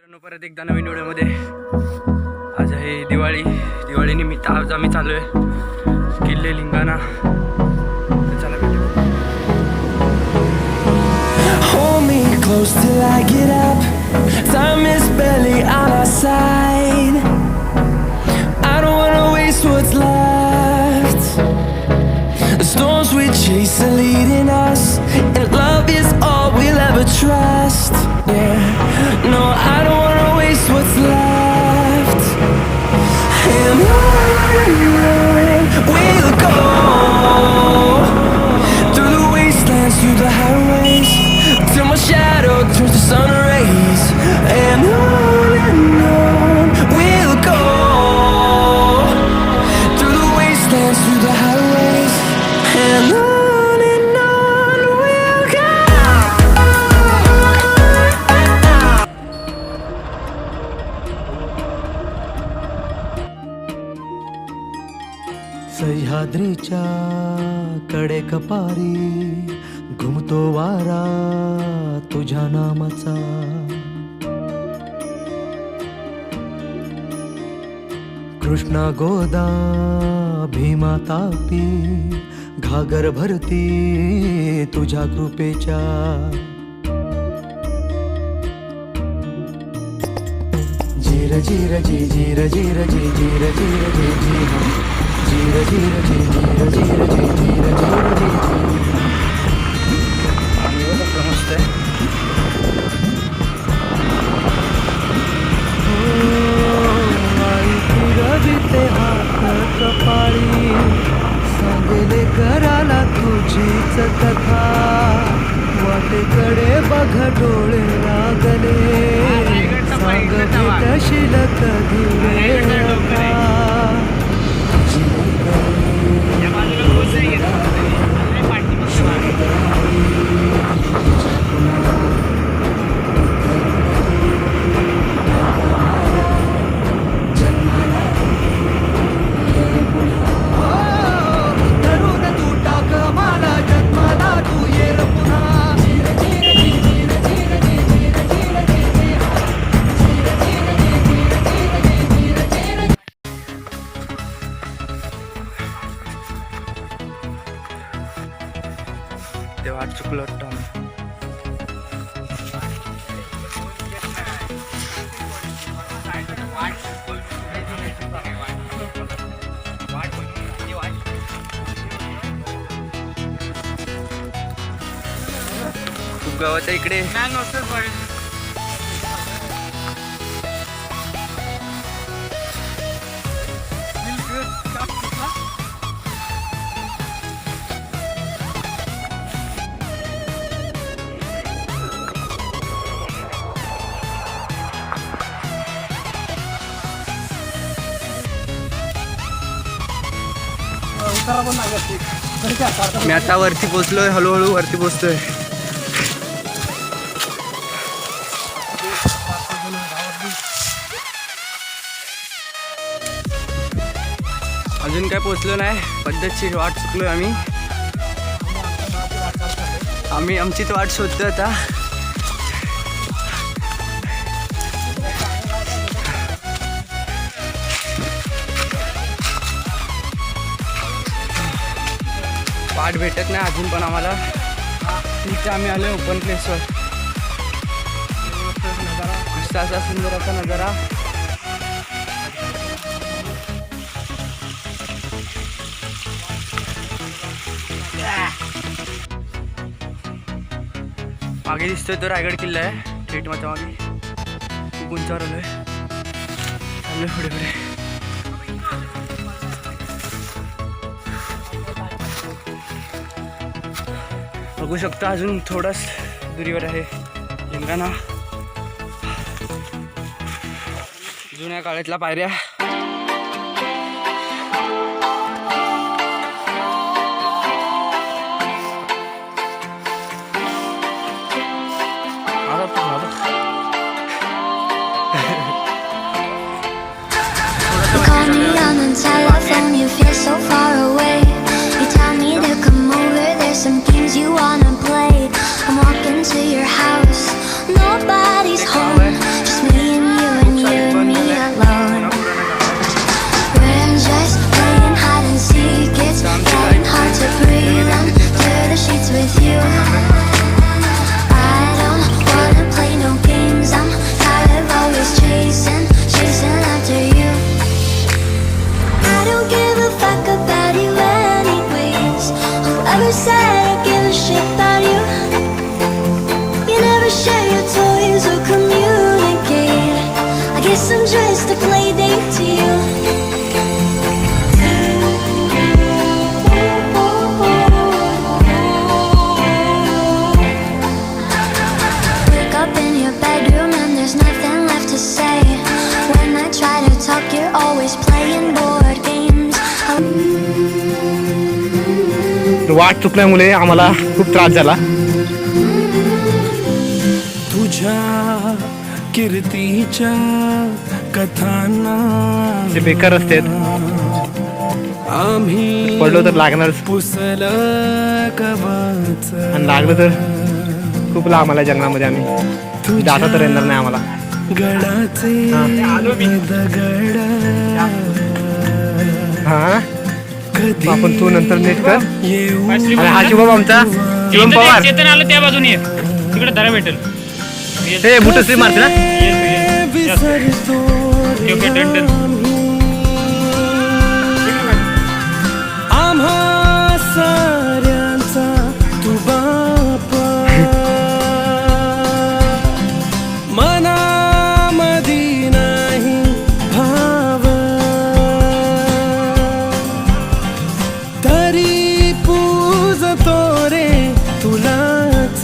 मित्रांनो, परत एकदा नवीन व्हिडिओमध्ये. आज आहे दिवाळी निमित्त आज आम्ही चालू आहे किल्ले लिंगाणा. चला भेटू. Hold me close till I get up. Time is barely on our side. I don't wanna waste what's left. The storms we chase are leading us, and love is all we'll ever trust. Yeah, no, I don't wanna waste what's left. And on we'll go, through the wastelands, through the highways, till my shadow turns to sun rays. And on we'll go, through the wastelands, through the highways. And on we'll go. सह्याद्रीच्या कडे कपारी घुमतो वारा तुझ्या नामाचा. कृष्णा गोदा भीमा तापी घागर भरती तुझ्या कृपेच्या. जीर जीर जी जीर जीर जी जीर जीर जी जी हम जीर जीर जी जीर जीर जी जीर जीर जी जी. मस्त आहे. रविते हात कपाळी सांगले कराला तुझीच कथा. वाटेकडे बघ डोळे लागले सांग भेटशील कधी वेळा. ते वाट चुकलं वाटतं आम्ही. खूप गावाच्या इकडे मी आता वरती पोचलोय, हळूहळू वरती पोचतोय. अजून काय पोचलो नाही, पद्धतशीर वाट चुकलोय आम्ही आमचीच वाट शोधतोय आता. वाट भेटत नाही अजून पण आम्हाला. तिथे आम्ही आलोय ओपन प्लेसवर. असा सुंदर असा नजारा. मागे दिसतोय तो रायगड किल्ला आहे, थेट माझ्या मागे. खूप उंचावर आलोय, चाललोय पुढे पुढे. बघू शकता अजून थोडाच दुरीवर आहे लिंगाणा. जुन्या काळातल्या पायऱ्या. Call me on the telephone, you feel so far away. You tell me to come over, there's some games you wanna play. I'm walking to your house, nobody's home, just me and guess I'm just a play date to you. Wake up in your bedroom and there's nothing left to say. When I try to talk, you're always playing board games. वाट चुकल्यामुळे आम्हाला खूप त्रास झाला. तुझ्या कीर्तीच्या कथांना ते बेकार रस्ते आहेत, आम्ही पडलो तर लागणारच पुसल कवच आणि लागलं तर खूप लांब आला जंगलामध्ये. आम्ही जाता तर येणार नाही आम्हाला. गडाचे दगड हा कधी आपण तू नंतर नीट कर. येऊ आणि हा शिवम आमचा शिवम पवार. चेतन आलं त्या बाजूने ये. तिकडे धरा भेटेल. ते मोठं स्ट्रीम मारते ना. विसरतो रे ओके, डन, डन. आम्हा साऱ्यांचा तू बापा मनामधी नाही भाव तरी पूजतो रे तुलाच.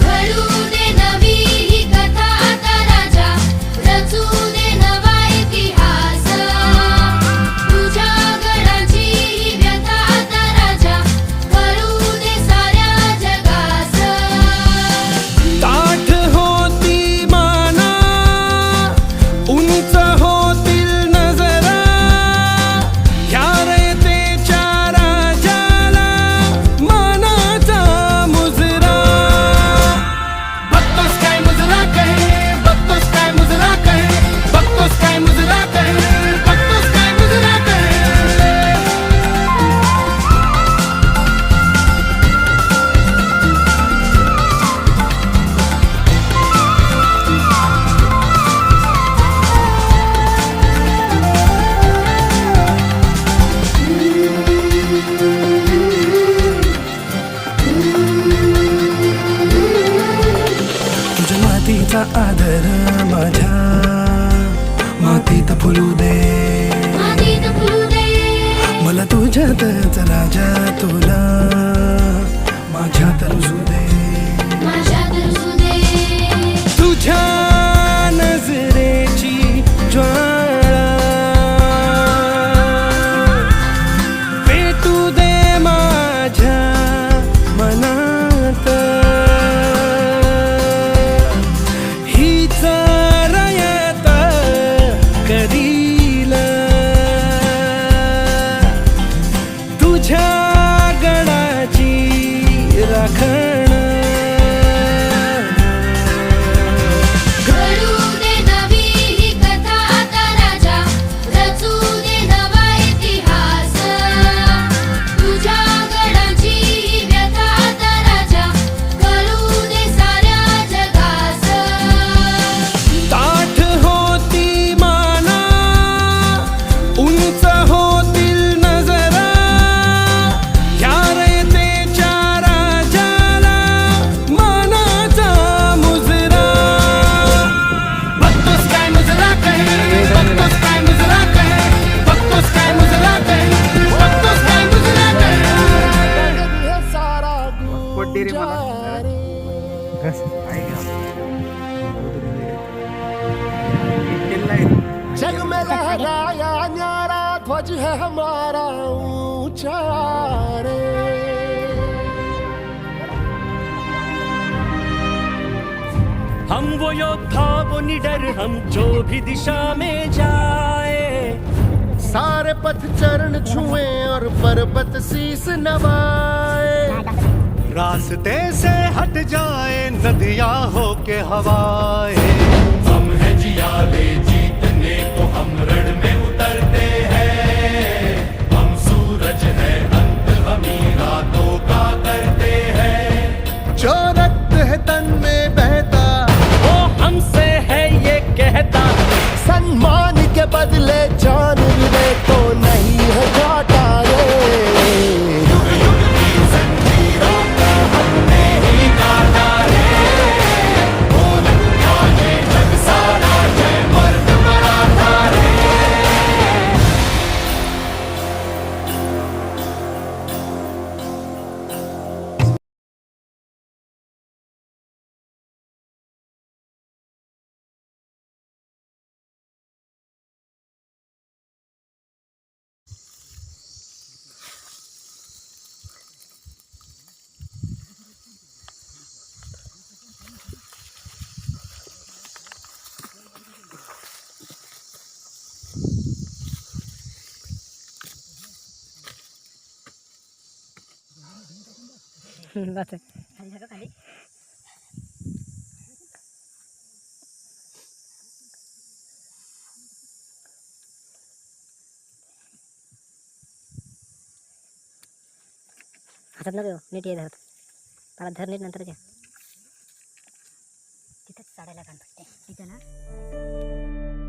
घडू दे नवी ही कथा आता राजा, रचू दे नवा इतिहास. तुझ्या गडाची ही व्यथा आता राजा, कळू दे साऱ्या जगास. ताठ होती माना उंच होतील नजरा ह्या रयतेच्या राजाला मानाचा मुजरा. बघतोस काय मुजरा काय, बघतोस काय मुजरा काय, बघतोस काय मुजरा काय, बघतोस काय मुजरा काय. तुझ्या मातीचा आदर माझ्या मातीत फुलू दे. मातीत फुलू दे, मला तुझ्यातच राजा तुला माझ्यात रुजू दे. माझ्यात रुजू दे. तुझ्या नजरेची ज्वाळा पेटू दे माझ्या मनात. हीच रयत करील तुझ्या गडाची राखण. घडू दे नवी ही कथा आता राजा, रचू दे नवा इतिहास. तुझ्या गडाची ही व्यथा आता राजा, कळू दे साऱ्या जगास. ताठ होती माना उंच होतील नजरा ह्या रयतेच्या राजाला मानाचा मुजरा. बघतोस काय मुजरा काय, बघतोस काय मुजरा काय, बघतोस काय मुजरा काय, बघतोस काय मुजरा काय. जग में लहराया न्यारा ध्वज है हमारा ऊंचा रे. हम वो योद्धा वो निडर हम जो भी दिशा में जाए. सारे पथ चरण छुए और पर्वत शीस नवाए. रास्ते से हट जाए नदियां हो के हवाए. हम है जियाले जीतने को हम रण में उतरते हैं. हम सूरज है अंत हम ही रातों का करते हैं. जो रक्त है तन में बहता वो हमसे है ये कहता. सम्मान के बदले जान मिले तो नहीं है घाटा रे. जंजीरों को हमने ही काटा रे. बोल बस खाली हातात नको नीट ये धरत मला धर नीट नंतर घ्या तिथंच चाडायला कान पडते तिथं ना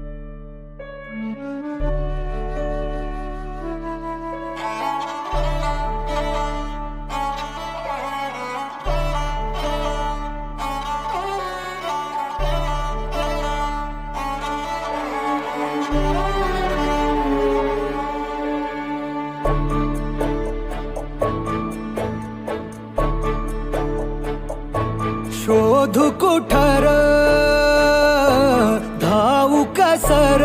शोधू कुठर धावू कसर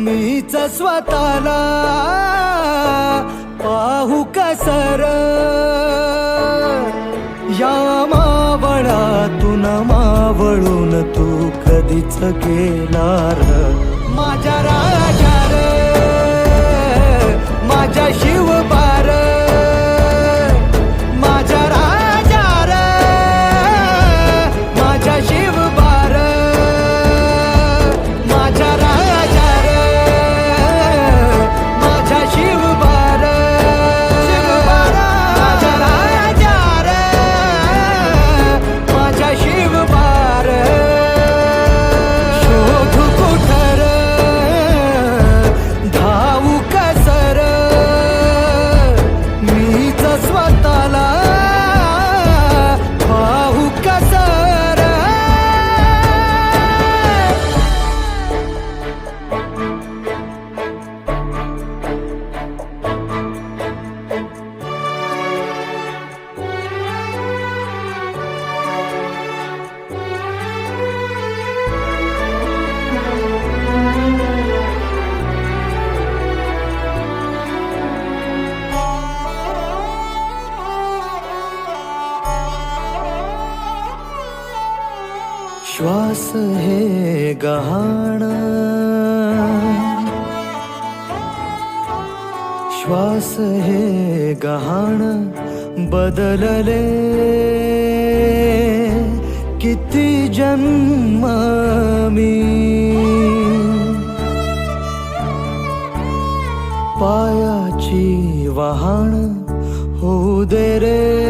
मीच स्वतःला पाहू कसर या मावळातून मावळून तू कधीच गेला र माझ्या राजा रे माझ्या शिवबार माझ्या राजा रे माझ्या शिवबार माझ्या राजा रे माझ्या शिवबार माझ्या राजा रे माझ्या शिवबार शोधू कुठर धावू कसर मीच स्वतःला पाहू कसर श्वास हे गहाण श्वास हे गहाण बदलले किती जन्म मी पायाची वहाण होऊ दे रे